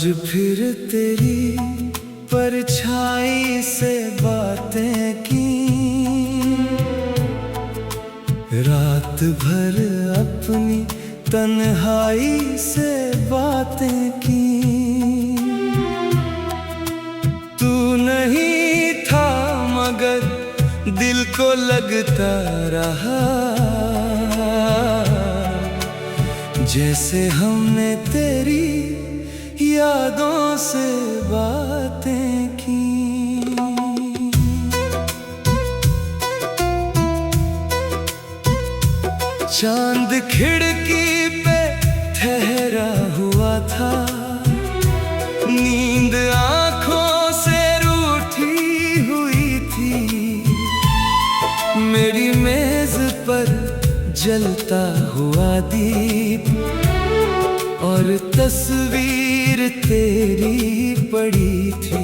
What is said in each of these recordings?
आज फिर तेरी परछाई से बातें की, रात भर अपनी तन्हाई से बातें की। तू नहीं था मगर दिल को लगता रहा, जैसे हमने तेरी यादों से बातें की। चांद खिड़की पे ठहरा हुआ था, नींद आंखों से रूठी हुई थी। मेरी मेज पर जलता हुआ दीप और तस्वीर तेरी पड़ी थी।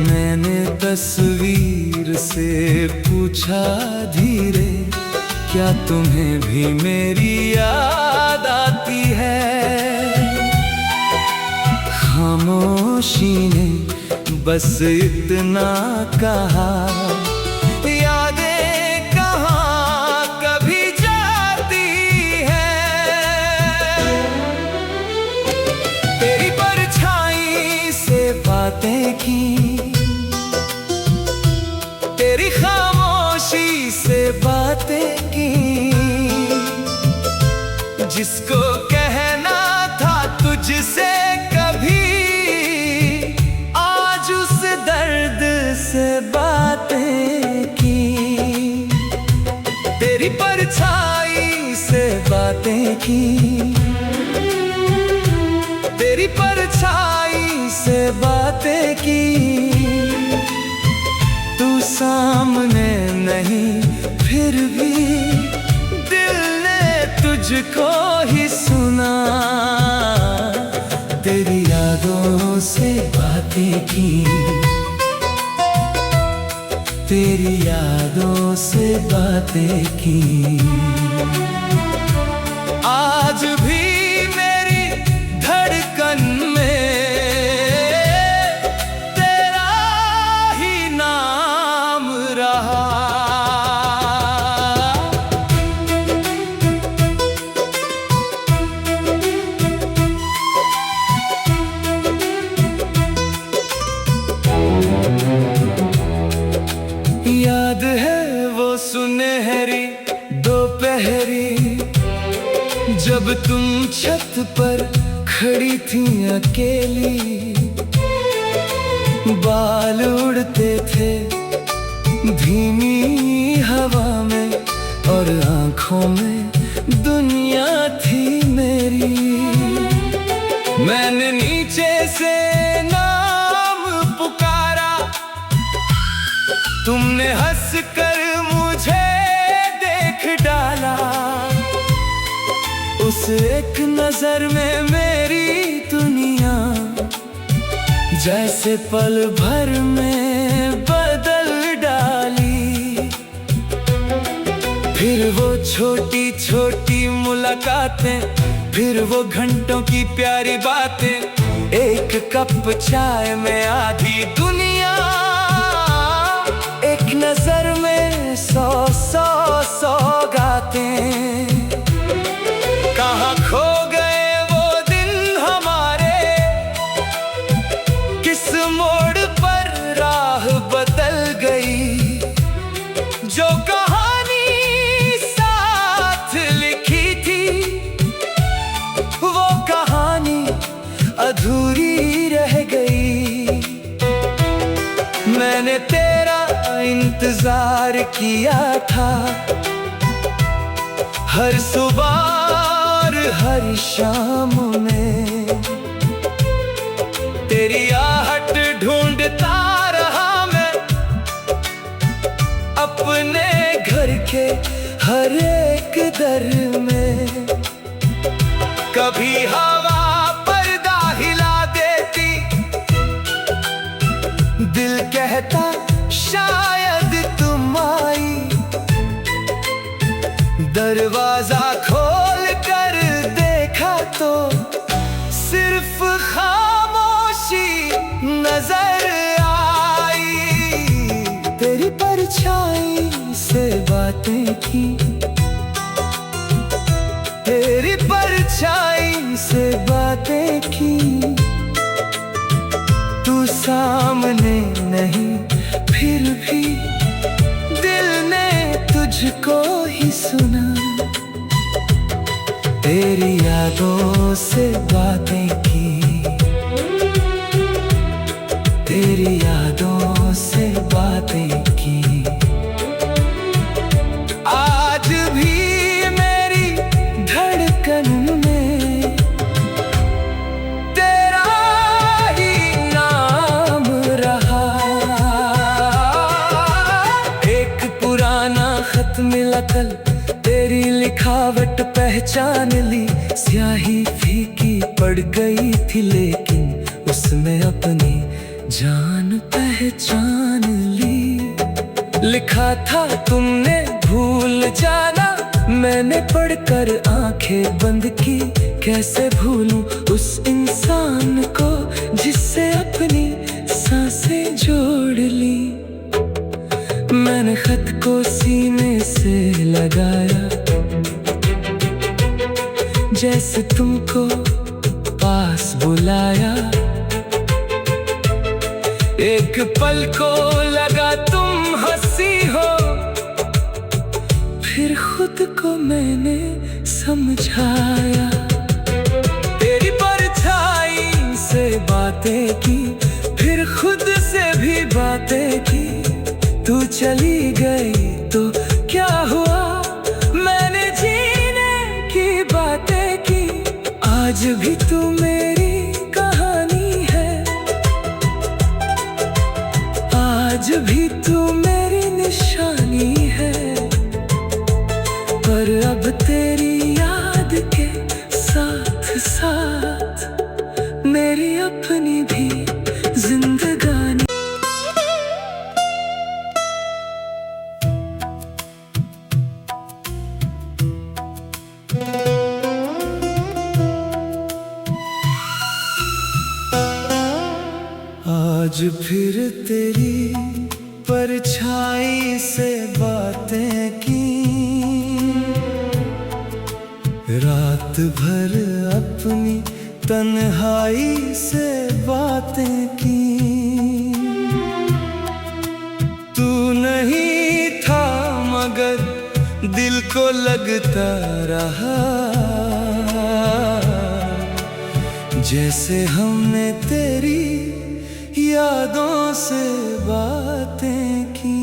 मैंने तस्वीर से पूछा धीरे, क्या तुम्हें भी मेरी याद आती है? खामोशी ने बस इतना कहा, यादें कहाँ कभी जाती है। तेरी परछाई से बातें की, तेरी खामोशी से बातें की। जिसको कहना था तुझसे कभी, आज उस दर्द से बातें की। तेरी परछाई से बातें की, तेरी परछाई से बातें की। तू सामने नहीं फिर भी दिल ने तुझको ही सुना। तेरी यादों से बातें की, तेरी यादों से बातें की। आज भी मेरी धड़कन में तेरा ही नाम रहा। याद है वो सुनहरी दोपहरी, जब तुम छत पर खड़ी थी अकेली। बाल उड़ते थे धीमी हवा में और आंखों में दुनिया थी मेरी। मैंने नीचे से नाम पुकारा, तुमने हंसकर मुझे देख डाला। उस एक नजर में मेरी दुनिया जैसे पल भर में बदल डाली। फिर वो छोटी छोटी मुलाकातें, फिर वो घंटों की प्यारी बातें। एक कप चाय में आधी दुनिया, एक नजर में सौ सौ सौगातें। कहाँ खो गए वो दिन हमारे, किस मोड़ पर राह बदल गई। जो कहानी साथ लिखी थी, वो कहानी अधूरी रह गई। मैंने तेरा इंतजार किया था, हर सुबह और हर शाम में। तेरी आहट ढूंढता रहा मैं, अपने घर के हर एक दर में। कभी हवा पर्दा हिला देती, दिल कहता शायद तुम आई। दरवाजा खोल कर देखा तो सिर्फ की, तेरी परछाई से बातें की। तू सामने नहीं फिर भी दिल ने तुझको ही सुना। तेरी यादों से बातें की, तेरी यादों से बातें की। आज भी मेरी धड़कन में तेरा ही नाम रहा। एक पुराना खत मिला कल, तेरी लिखावट पहचान ली। स्याही फीकी पड़ गई थी लेकिन उसमें अपनी जान पहचान ली। लिखा था तुमने भूल जाना, मैंने पढ़कर आंखें बंद की। कैसे भूलूं उस इंसान को जिससे अपनी सांसें जोड़ ली। मैंने खत को सीने से लगाया, जैसे तुमको पास बुलाया। एक पल को लगा तुम हंसी हो, फिर खुद को मैंने समझाया। तेरी परछाई से बातें की, फिर खुद से भी बातें की। तू चली गई तो क्या हुआ, मैंने जीने की बातें की। आज भी तू मेरी कहानी है, आज भी तू मेरी निशानी है। पर अब तेरी याद के साथ साथ मेरी अपनी भी जिंदगानी। आज फिर तेरी परछाई से बातें की, रात भर अपनी तन्हाई से बातें की। तू नहीं था मगर दिल को लगता रहा, जैसे हमने तेरी यादों से बातें की।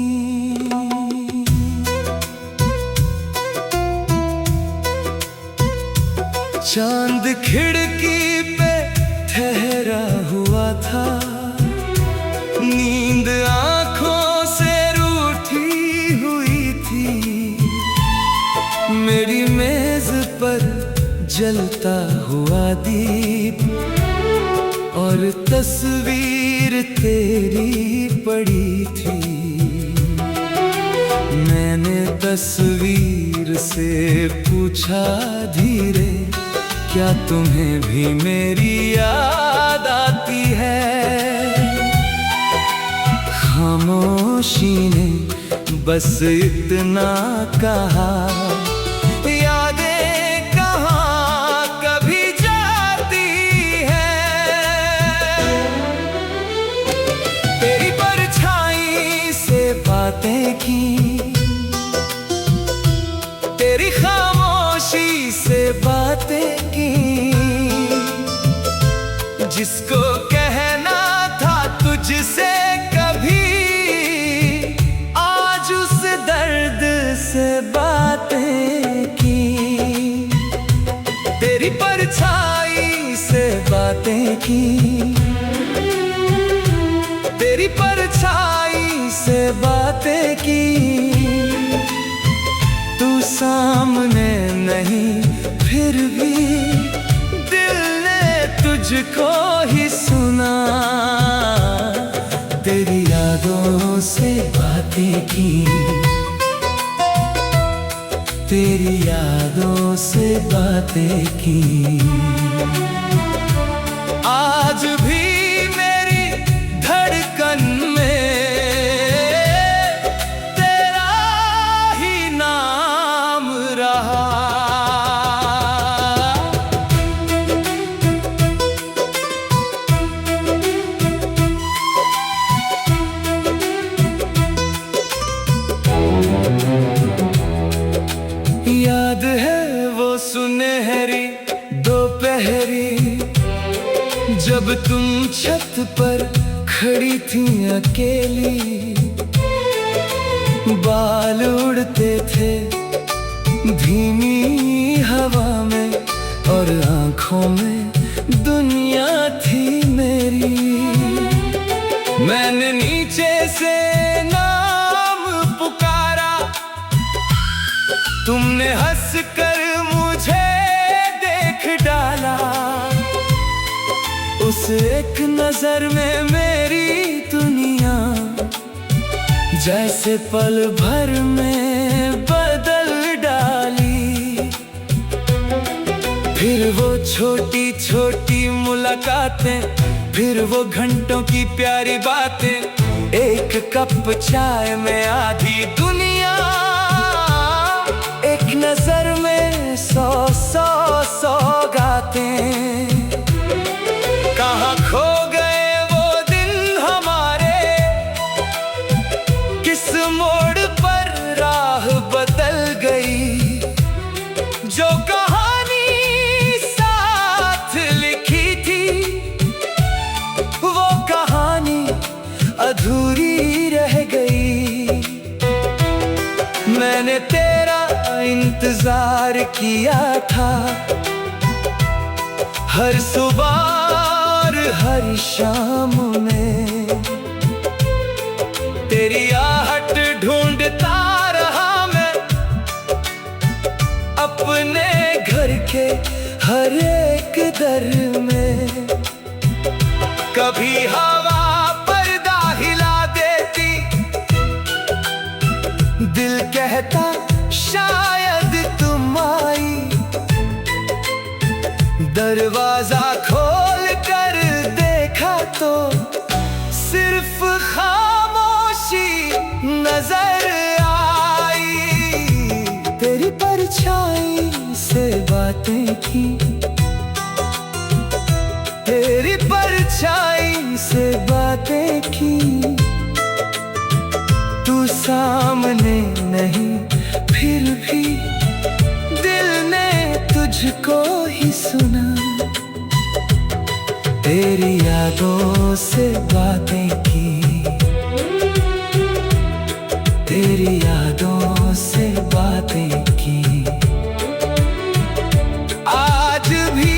चांद खिड़की पे ठहरा हुआ था, नींद आंखों से रूठी हुई थी। मेरी मेज पर जलता हुआ दीप और तस्वीर तेरी पड़ी थी। मैंने तस्वीर से पूछा धीरे, क्या तुम्हें भी मेरी याद आती है। खामोशी ने बस इतना कहा, यादें कहाँ कभी जाती है। तेरी परछाई से बातें की, तेरी खामोशी से बातें की। जिसको कहना था तुझसे कभी, आज उस दर्द से बातें की। तेरी परछाई से बातें की, तेरी परछाई से बातें की। तू सामने नहीं फिर भी दिल ने तुझको ही सुना। तेरी यादों से बातें की, तेरी यादों से बातें की। आज भी मेरी धड़कन में तेरा ही नाम जब तुम छत पर खड़ी थी अकेली, बाल उड़ते थे धीमी हवा में और आंखों में दुनिया थी मेरी। मैंने नीचे से नाम पुकारा, तुमने हंसकर मुझे देख डाला। उस एक नजर में मेरी दुनिया जैसे पल भर में बदल डाली। फिर वो छोटी छोटी मुलाकातें, फिर वो घंटों की प्यारी बातें, एक कप चाय में आधी दुनिया, एक नजर में सौ सौ सौगातें। कहाँ खो गए वो दिन हमारे, किस मोड़ पर राह बदल गई। जो कहानी साथ लिखी थी, वो कहानी अधूरी रह गई। मैंने तेरा इंतजार किया था, हर सुबह हर शाम में तेरी आहट ढूंढता रहा मैं, अपने घर के हर एक दर में। कभी हवा पर्दा हिला देती, दिल कहता शायद तुम आई। दरवाजा खोल कर देखा तो सिर्फ खामोशी नजर आई। तेरी परछाई से बातें की, तेरी परछाई से बातें की। तू सामने नहीं फिर भी दिल ने तुझको ही सुना। तेरी यादों से बातें की, तेरी यादों से बातें की। आज भी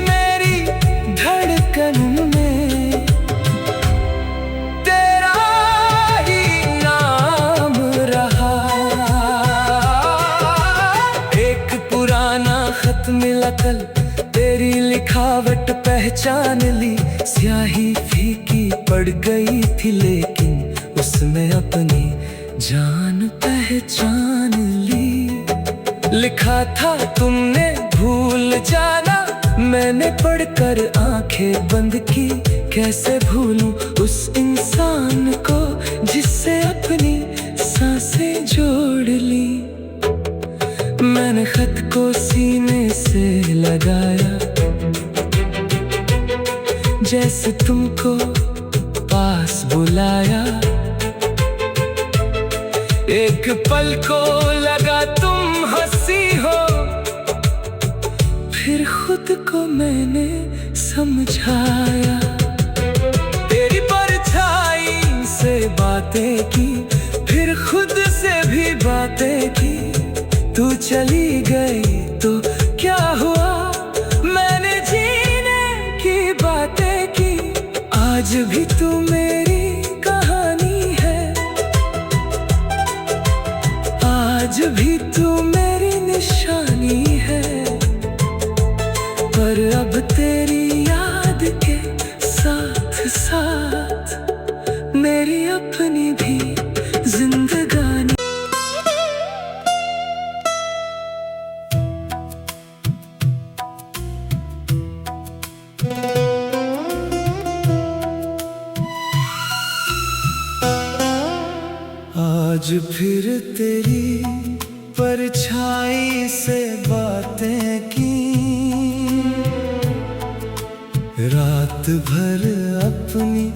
मेरी धड़कन में तेरा ही नाम रहा। एक पुराना खत मिला कल, तेरी लिखावट पहचान ली। स्याही फीकी पड़ गई थी लेकिन उसमें अपनी जान पहचान ली। लिखा था तुमने भूल जाना, मैंने पढ़कर आंखें बंद की। कैसे भूलूं उस इंसान को जिससे अपनी सांसें जोड़ ली। मैंने खत को सीने से लगाया, जैसे तुमको पास बुलाया। एक पल को लगा तुम हंसी हो, फिर खुद को मैंने समझाया। तेरी परछाई से बातें की, फिर खुद से भी बातें की। तू चली गई तो क्या हुआ, मैंने जीने की बातें की। आज भी तू मेरी कहानी है, आज भी तू मेरी निशानी है। पर अब तेरी याद के साथ साथ मेरी अपनी भी जिंदगानी। आज फिर तेरी परछाई से बातें की, रात भर अपनी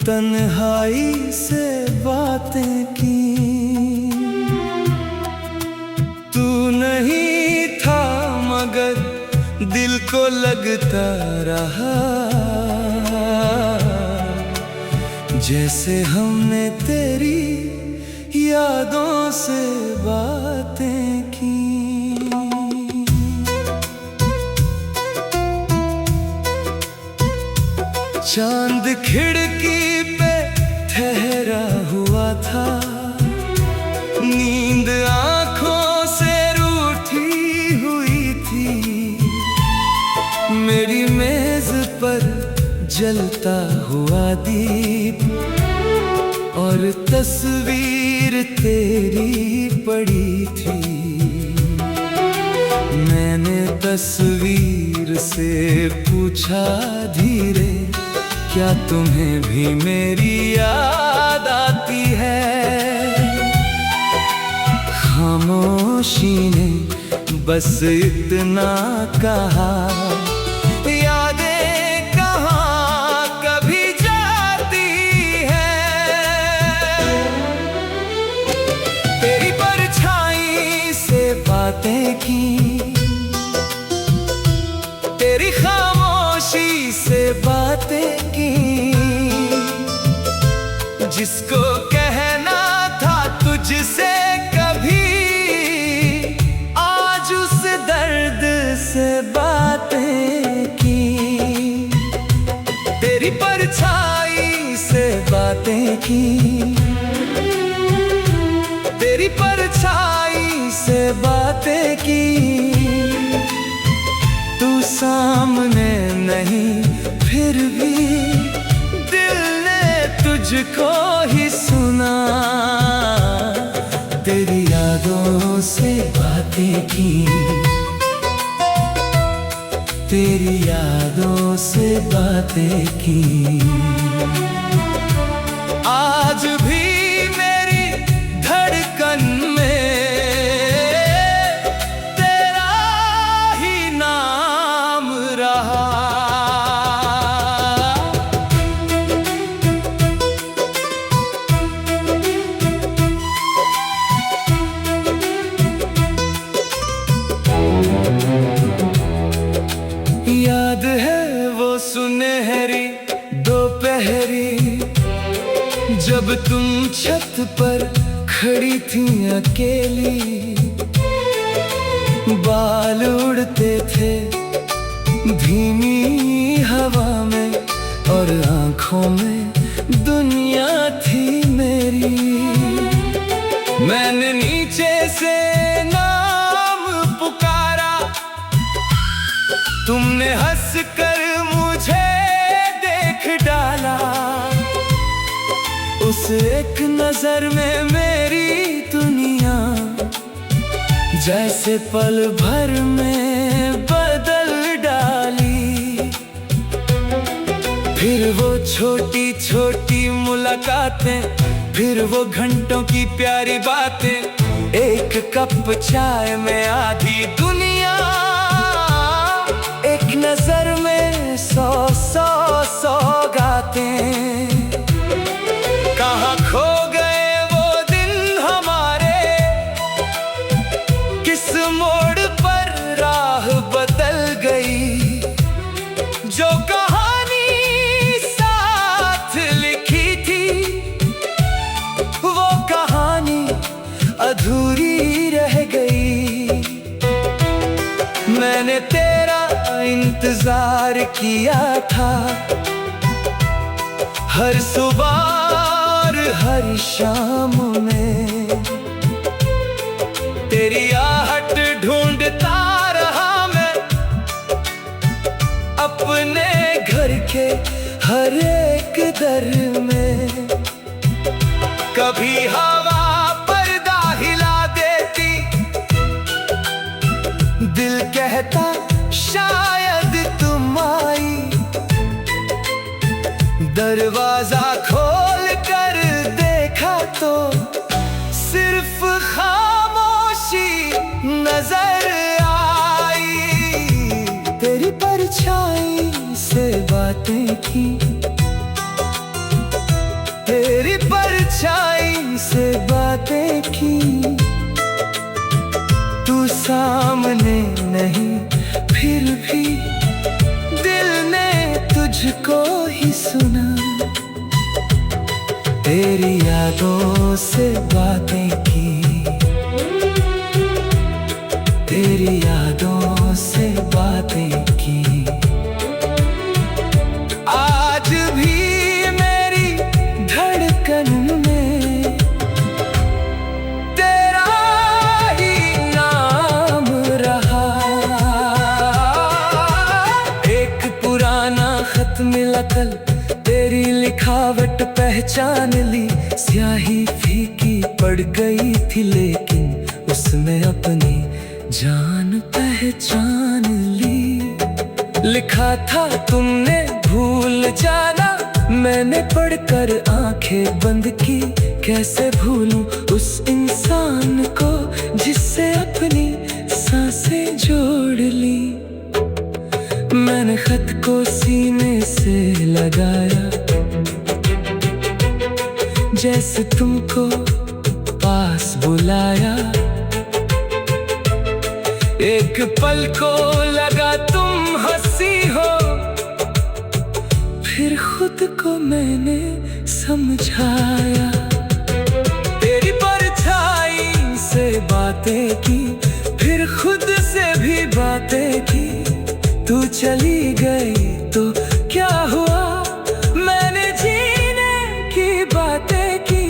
तन्हाई से बातें की। तू नहीं था मगर दिल को लगता रहा, जैसे हमने तेरी यादों से बातें की। चांद खिड़की पे ठहरा हुआ था, नींद आंखों से रूठी हुई थी। मेरी मेज पर जलता हुआ दीप और तस्वीर तेरी पड़ी थी। मैंने तस्वीर से पूछा धीरे, क्या तुम्हें भी मेरी याद आती है? खामोशी ने बस इतना कहा, यादें कहाँ कभी जाती है। तेरी परछाई से बातें की, तेरी खामोशी से बातें की। जिसको कहना था तुझसे कभी, आज उस दर्द से बातें की। तेरी परछाई से बातें की, तेरी परछाई से बातें की। तू सामने नहीं फिर भी दिल ने तुझको ही सुना। तेरी यादों से बातें की, तेरी यादों से बातें की। आज भी मेरी धड़कन में तेरा ही नाम रहा। याद है वो सुनहरी दोपहरी, जब तुम छत पर खड़ी थी अकेली। बाल उड़ते थे धीमी हवा में और आंखों में दुनिया थी मेरी। मैंने नीचे से नाम पुकारा, तुमने हंसकर मुझे देख डाला। उस एक नजर में मेरी दुनिया जैसे पल भर में बदल डाली। फिर वो छोटी छोटी मुलाकातें, फिर वो घंटों की प्यारी बातें। एक कप चाय में आधी दुनिया, एक नजर में सौ सौ सौगातें। कहाँ खो गए वो दिन हमारे, किस मोड़ पर राह बदल गई। जो कहानी साथ लिखी थी, वो कहानी अधूरी रह गई। मैंने तेरा इंतजार किया था, हर सुबह और हर शाम में। तेरी आहट ढूंढता रहा मैं, अपने घर के हर एक दर में। कभी हवा पर्दा हिला देती, दिल कहता शायद तुम आई। दरवाजा खोल कर देखा तो सिर्फ खामोशी नजर आई। तेरी परछाई से बातें की, तेरी परछाई से बातें की। तू सामने नहीं फिर भी दिल ने तुझको ही सुना। तेरी यादों से बातें की, तेरी यादों से बातें की। आज भी मेरी धड़कन में तेरा ही नाम रहा। एक पुराना खत मिला कल, तेरी लिखावट पहचान ली। स्याही फीकी पड़ गई थी लेकिन उसमें अपनी जान पहचान ली। लिखा था तुमने भूल जाना, मैंने पढ़कर आंखें बंद की। कैसे भूलूं उस इंसान को जिससे अपनी सांसें जोड़ ली। मैंने खत को सीने से लगाया, जैसे तुमको पास बुलाया। एक पल को लगा तुम हंसी हो, फिर खुद को मैंने समझाया। तेरी परछाई से बातें की, फिर खुद से भी बातें की। तू चली गई तो क्या हुआ, मैंने जीने की बातें की।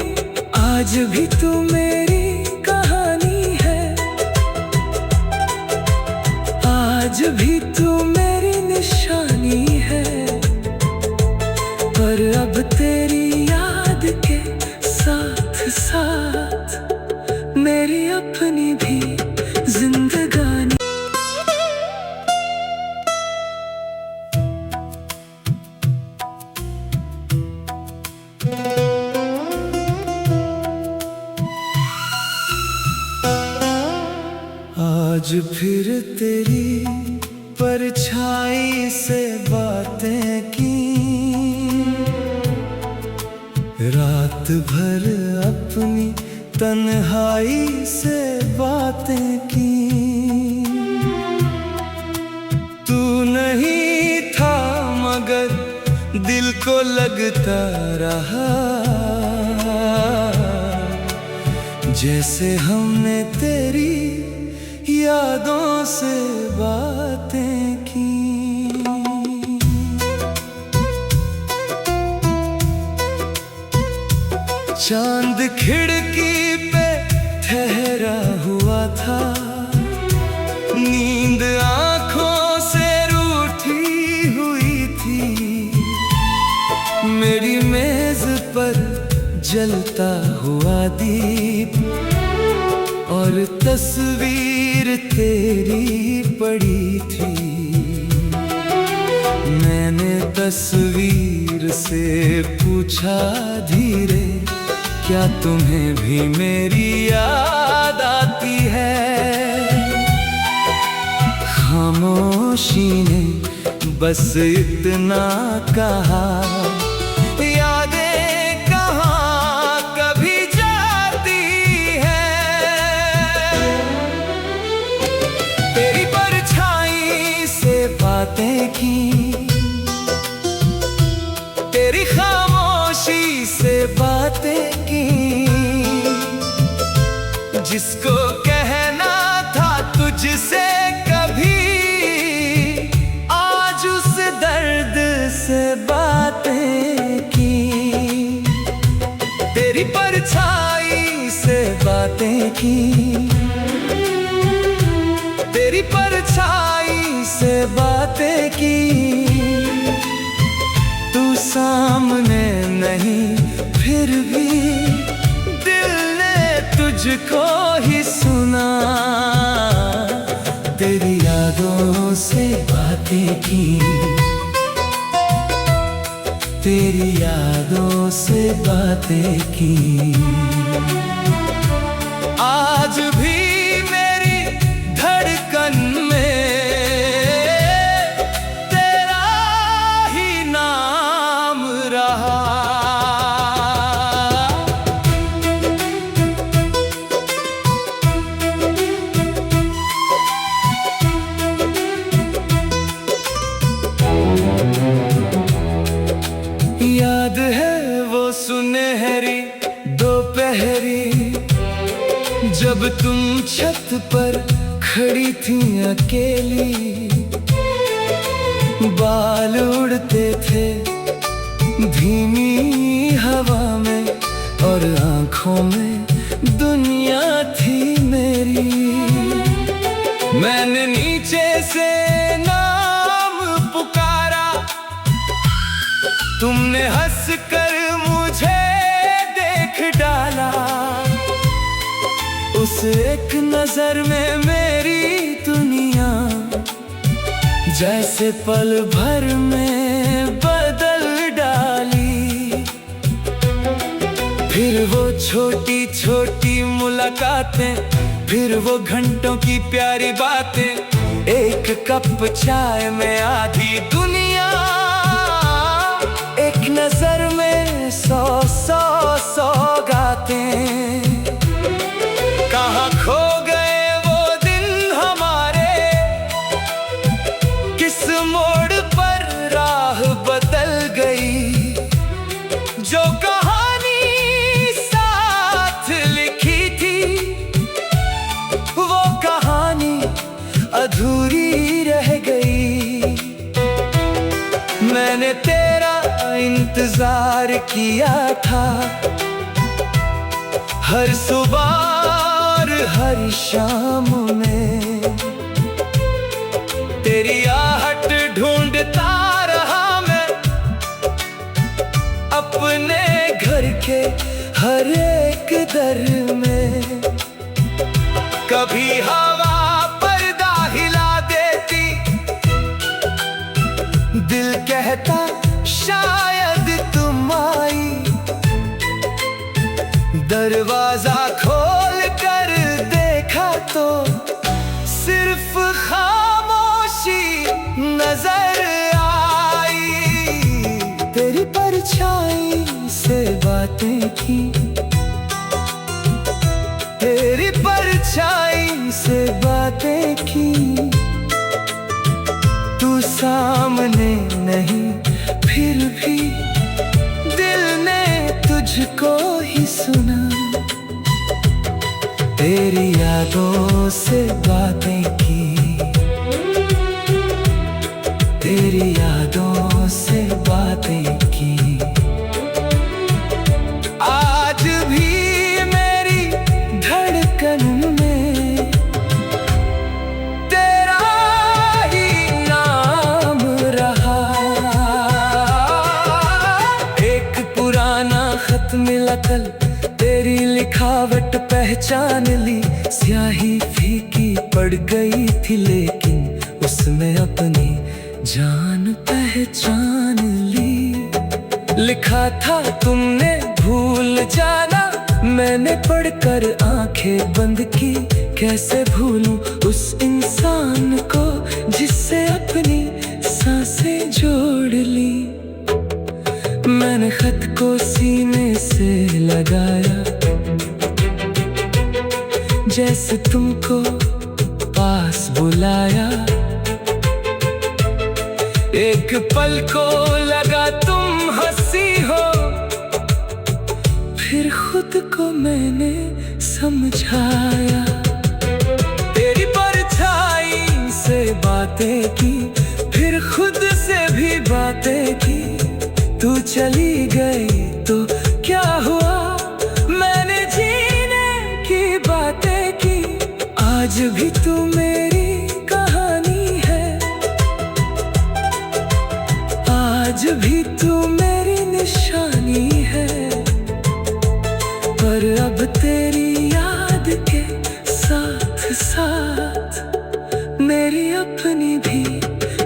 आज भी तू मेरी कहानी है, आज भी तू मेरी निशानी है। पर अब तेरी याद के साथ साथ मेरी अपनी भी जिंदगानी। आज फिर तेरी परछाई से बातें की, रात भर अपनी तन्हाई से बातें की। तू नहीं था मगर दिल को लगता रहा, जैसे हमने तेरी यादों से बातें की। चांद खिड़की पे ठहरा हुआ था, नींद आंखों से रूठी हुई थी। मेरी मेज पर जलता हुआ दीप और तस्वीर तेरी पड़ी थी। मैंने तस्वीर से पूछा धीरे, क्या तुम्हें भी मेरी याद आती है। खामोशी ने बस इतना कहा, यादें कहाँ कभी जाती है। तेरी परछाई से बातें की, तेरी खामोशी से बातें की। जिसको कहना था तुझसे कभी, आज उस दर्द से बातें की। तेरी परछाई से बातें की, तेरी परछाई से बातें की। तू सामने नहीं फिर भी दिल ने तुझको ही सुना। तेरी यादों से बातें की, तेरी यादों से बातें की। आज भी मेरी धड़कन में तेरा ही नाम रहा। याद है वो सुनहरी दोपहरी, जब तुम छत पर खड़ी थी अकेली। बाल उड़ते थे धीमी हवा में और आंखों में दुनिया थी मेरी। मैंने नीचे से नाम पुकारा, तुमने हंसकर मुझे देख डाला। उस एक नजर में मेरी दुनिया जैसे पल भर में बदल डाली। फिर वो छोटी छोटी मुलाकातें, फिर वो घंटों की प्यारी बातें, एक कप चाय में आधी दुनिया, एक नजर में सौ सौ सौगातें। कहाँ खो गए वो दिन हमारे, किस मोड़ पर राह बदल गई। जो कहानी साथ लिखी थी, वो कहानी अधूरी रह गई। मैंने तेरा इंतजार किया था, हर सुबह और हर शाम में तेरी आहट ढूंढता रहा मैं, अपने घर के हर एक दर में। कभी हवा पर्दा हिला देती, दिल कहता शायद तुम आई। दरवाजा खोल कर देखा तो सिर्फ खामोशी नजर आई। तेरी परछाई से बातें की, तेरी परछाई से बातें की। तू सामने नहीं फिर भी दिल ने तुझको ही सुना। तेरी यादों से बातें की, तेरी यादों से बातें की। आज भी मेरी धड़कन में तेरा ही नाम रहा। एक पुराना खत मिला कल, तेरी लिखावट पहचान ली। स्याही फीकी पड़ गई थी लेकिन उसमें अपनी जान पहचान ली। लिखा था तुमने भूल जाना, मैंने पढ़कर आंखें बंद की। कैसे भूलूं उस इंसान को जिससे अपनी सांसें जोड़ ली। मैंने खत को सीने से लगाया, जैसे तुमको पास बुलाया। एक पल को लगा तुम हंसी हो, फिर खुद को मैंने समझाया। तेरी परछाई से बातें की, फिर खुद से भी बातें की। तू चली गई तो क्या हुआ, मैंने जीने की बातें की। आज भी तू मेरी कहानी है, आज भी तू मेरी निशानी है। पर अब तेरी याद के साथ साथ मेरी अपनी भी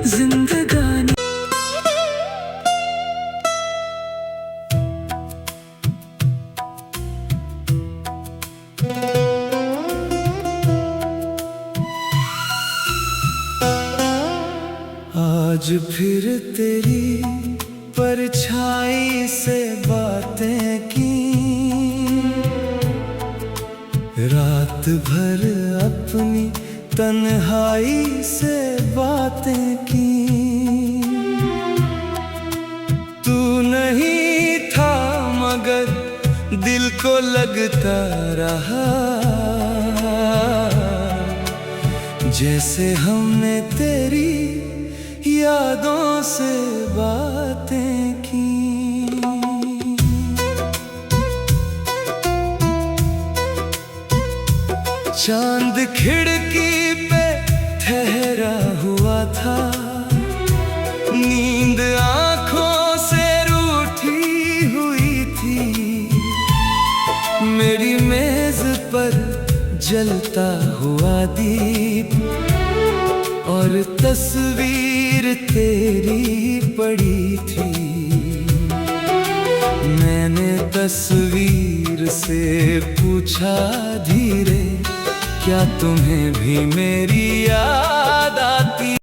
जिंदगानी। आज फिर तेरी परछाई से बातें की, रात भर अपनी तन्हाई से बातें की। तू नहीं था मगर को लगता रहा जैसे हमने तेरी यादों से बातें की। चांद खिड़की पे ठहरा हुआ था, नींद आंखों से रूठी हुई थी। मेरी मेज पर जलता हुआ दीप और तस्वीर तेरी पड़ी थी। मैंने तस्वीर से पूछा धीरे, क्या तुम्हें भी मेरी याद आती?